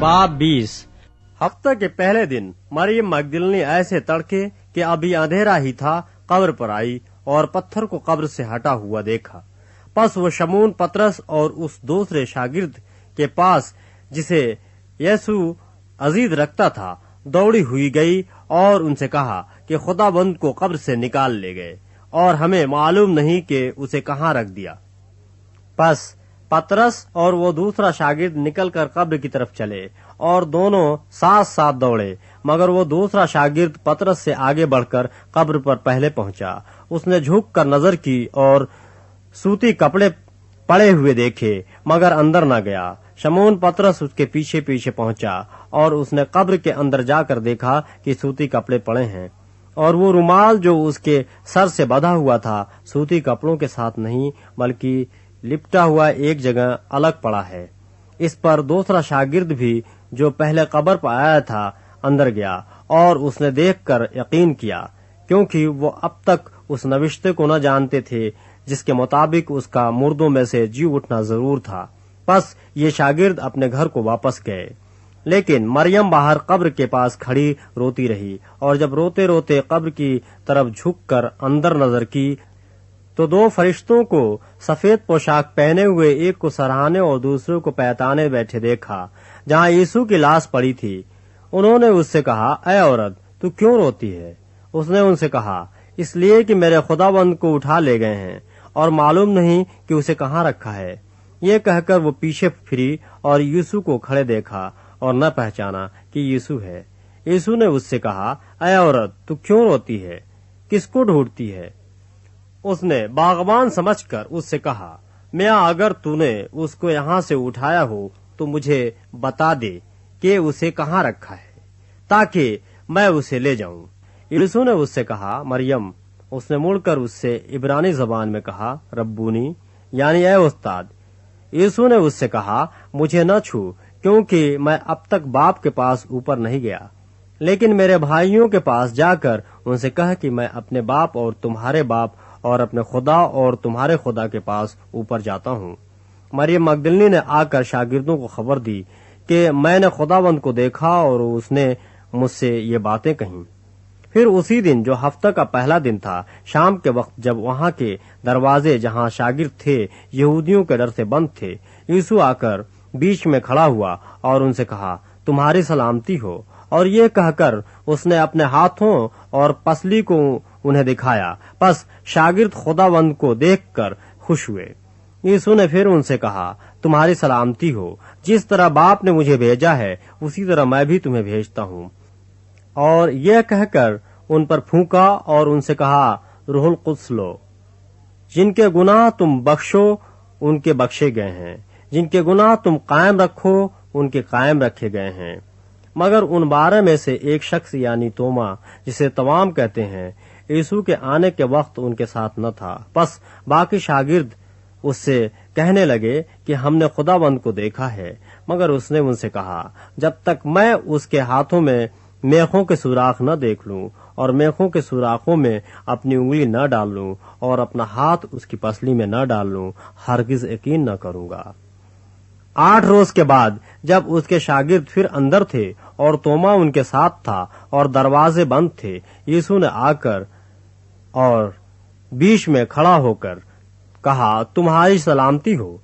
बाब 20। हफ्ते के पहले दिन मरियम मगदलिनी ऐसे तड़के कि अभी अंधेरा ही था कब्र पर आई और पत्थर को कब्र से हटा हुआ देखा। बस वो शमून पतरस और उस दूसरे शागिर्द के पास जिसे यीशु अजीज रखता था दौड़ी हुई गई और उनसे कहा कि खुदाबंद को कब्र से निकाल ले गए और हमें मालूम नहीं कि उसे कहाँ रख दिया। बस पतरस और वो दूसरा शागिर्द निकलकर कब्र की तरफ चले और दोनों साथ साथ दौड़े, मगर वो दूसरा शागिर्द पतरस से आगे बढ़कर कब्र पर पहले पहुंचा। उसने झुककर नजर की और सूती कपड़े पड़े हुए देखे, मगर अंदर न गया। शमून पतरस उसके पीछे पीछे पहुंचा और उसने कब्र के अंदर जाकर देखा कि सूती कपड़े पड़े हैं और वो रुमाल जो उसके सर से बंधा हुआ था सूती कपड़ों के साथ नहीं बल्कि लिपटा हुआ एक जगह अलग पड़ा है। इस पर दूसरा शागिर्द भी जो पहले कब्र पर आया था अंदर गया और उसने देखकर यकीन किया, क्योंकि वो अब तक उस नविश्ते को न जानते थे जिसके मुताबिक उसका मुर्दों में से जी उठना जरूर था। बस ये शागिर्द अपने घर को वापस गए, लेकिन मरियम बाहर कब्र के पास खड़ी रोती रही और जब रोते रोते कब्र की तरफ झुककर अंदर नजर की तो दो फरिश्तों को सफेद पोशाक पहने हुए एक को सराहने और दूसरे को पैताने बैठे देखा जहाँ यीशु की लाश पड़ी थी। उन्होंने उससे कहा, ऐ औरत, तू क्यों रोती है? उसने उनसे कहा, इसलिए कि मेरे खुदाबंद को उठा ले गए हैं और मालूम नहीं कि उसे कहाँ रखा है। ये कहकर वो पीछे फिरी और यीशु को खड़े देखा और न पहचाना कि यीशु है। यीशु ने उससे कहा, ऐ औरत, तू क्यों रोती है? किसको ढूंढती है? उसने बागबान समझकर उससे कहा, मियाँ, अगर तूने उसको यहाँ से उठाया हो तो मुझे बता दे कि उसे कहाँ रखा है, ताकि मैं उसे ले जाऊं। यीशु ने उससे कहा, मरियम। उसने मुड़कर उससे इब्रानी जबान में कहा, रब्बूनी, यानी ऐ उस्ताद। यीशु ने उससे कहा, मुझे न छू, क्योंकि मैं अब तक बाप के पास ऊपर नहीं गया, लेकिन मेरे भाइयों के पास जाकर उनसे कह कि मैं अपने बाप और तुम्हारे बाप और अपने खुदा और तुम्हारे खुदा के पास ऊपर जाता हूँ। मरियम मगदलिनी ने आकर शागिर्दों को खबर दी कि मैंने खुदावंद को देखा और उसने मुझसे ये बातें कहीं। फिर उसी दिन जो हफ्ते का पहला दिन था, शाम के वक्त, जब वहाँ के दरवाजे जहाँ शागिर्द थे यहूदियों के डर से बंद थे, यीशु आकर बीच में खड़ा हुआ और उनसे कहा, तुम्हारी सलामती हो। और ये कहकर उसने अपने हाथों और पसली को उन्हें दिखाया। बस शागिर्द खुदावंद को देखकर खुश हुए। यीशु ने फिर उनसे कहा, तुम्हारी सलामती हो। जिस तरह बाप ने मुझे भेजा है उसी तरह मैं भी तुम्हें भेजता हूँ। और यह कहकर उन पर फूंका और उनसे कहा, रूहुल कुद्स लो। जिनके गुनाह तुम बख्शो उनके बख्शे गए हैं, जिनके गुनाह तुम कायम रखो उनके कायम रखे गए हैं। मगर उन 12 में से एक शख्स यानी तोमा, जिसे तमाम कहते हैं, यीशु के आने के वक्त उनके साथ न था। बस बाकी शागिर्द उससे कहने लगे कि हमने खुदाबंद को देखा है। मगर उसने उनसे कहा, जब तक मैं उसके हाथों में मेखों के सुराख न देख लूं और मेखों के सुराखों में अपनी उंगली न डाल लूं और अपना हाथ उसकी पसली में न डाल लूं, हरगिज यकीन न करूंगा। 8 रोज के बाद जब उसके शागिर्द फिर अंदर थे और तोमा उनके साथ था और दरवाजे बंद थे, यीशु ने आकर और बीच में खड़ा होकर कहा, तुम्हारी सलामती हो।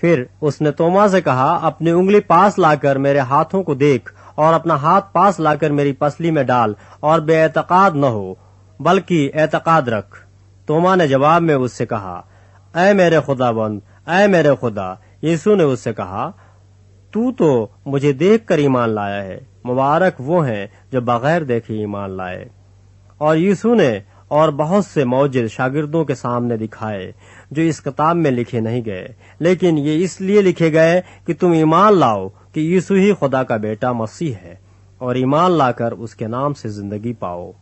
फिर उसने तोमा से कहा, अपनी उंगली पास लाकर मेरे हाथों को देख और अपना हाथ पास लाकर मेरी पसली में डाल और बेएतकाद न हो बल्कि एतकाद रख। तोमा ने जवाब में उससे कहा, ऐ मेरे खुदाबंद, ऐ मेरे खुदा। यीशु ने उससे कहा, तू तो मुझे देखकर ईमान लाया है। मुबारक वो हैं जो बगैर देखे ईमान लाए। और यीशु ने और बहुत से मौजिज़ शागिर्दों के सामने दिखाए जो इस किताब में लिखे नहीं गए, लेकिन ये इसलिए लिखे गए कि तुम ईमान लाओ कि यीशु ही खुदा का बेटा मसीह है और ईमान लाकर उसके नाम से जिंदगी पाओ।